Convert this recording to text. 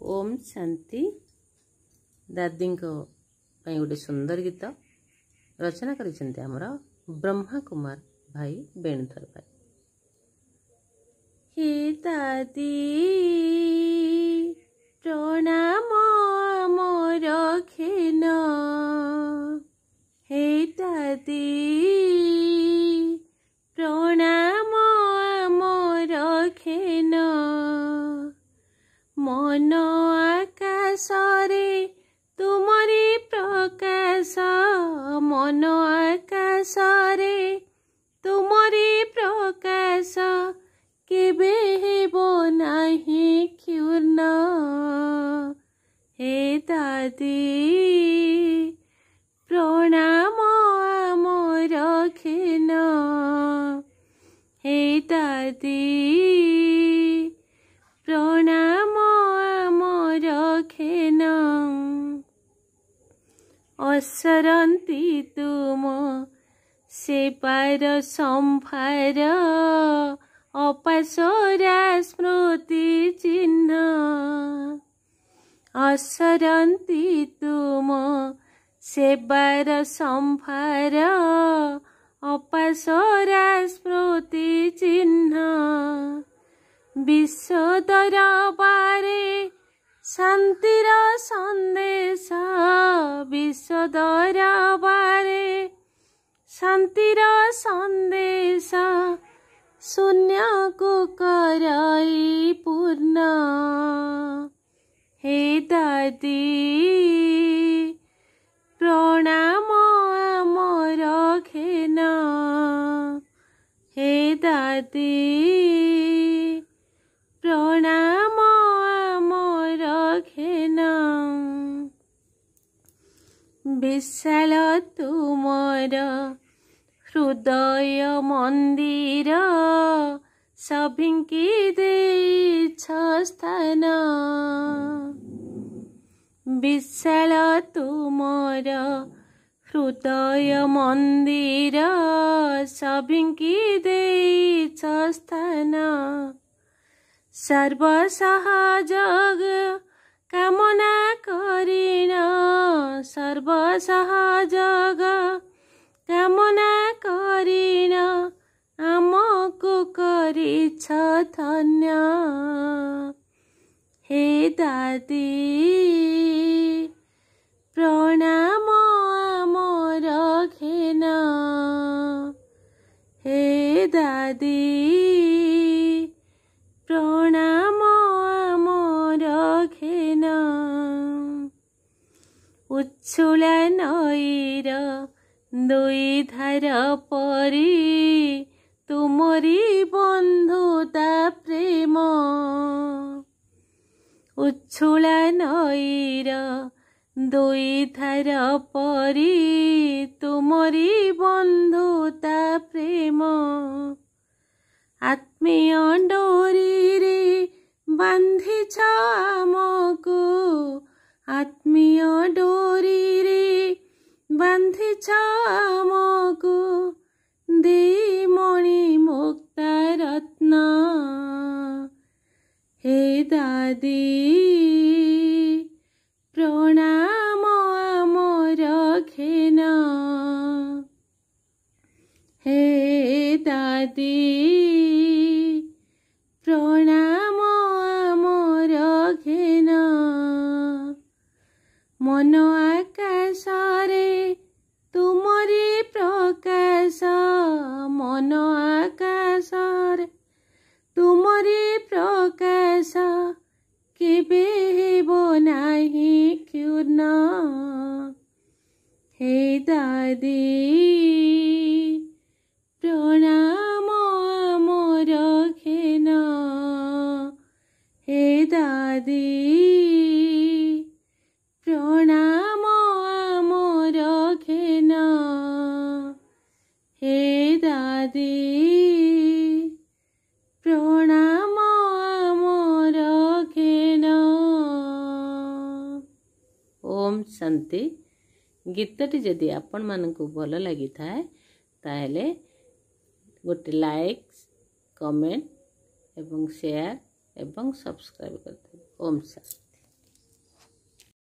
ओम शांति दादी गोटे सुंदर गीत रचना करिसेंते हमर ब्रह्मा कुमार भाई बेणुधर भाई। हे दादी प्रणाम मोर खेन, हे दादी प्रणाम मोर खेन, मन आकाशरे तुमरी प्रकाश, मन आकाशरे तुमरी प्रकाश, केबे हेबो नाही क्षुर्ण। हे दादी प्रणाम मोर खेन, हे दादी प्रणाम मोर खेन, असरंती तुम सेवार संभार, अपासरा स्मृति चिन्ह, असरंती तुम सेवार संभार, अपासरा स्मृति चिन्ह, विश्व दरबारे शांतिर संदेश, विश्व दरबारे शांतिर संदेश, शून्य को कराई पूर्ण। हे दादी प्रणाम मोर खेन, हे दादी प्रणाम मोर खेन, विशाल तुमर हृदय मंदिर, सभिंकी देइछ स्थान, विशाल तुमर हृदय मंदिर, सभिंकी देइछ स्थान, सर्वसहयोग कामना करिन, सर्वसहयोग कामना करिन, आमको करिछ धन्य। हे दादी प्रणाम मोर खेन, हे दादी प्रणाम मोर खेन, उच्छुला नईर दुई धार परी तुमरी बंधुता प्रेम, उच्छुला नईर दुई धार परी तुमरी बंधुता प्रेम, आत्मीय डोरी रे बांधिछ आमको, आत्मीय डोरी रे बांधिछ आमको, दे मणि मुक्ता रत्न। हे दादी प्रणाम मोर खेन, हे दादी प्रणाम मोर खेन, मन आकाशरे तुमरी प्रकाश, मन आकाशरे तुमरी प्रकाश, केबे हेबो नाही क्षुर्ण। हे दादी प्रणाम मोर खेन, हे दादी प्रणाम मोर खेन, हे दादी प्रणाम मोर खेन। ओम शांति। गीतटी जदि आपण मानकु भल लगी थाए ताहेले गोटे लाइक कमेंट एवं शेयर एवं सब्सक्राइब करते। ओम शांति।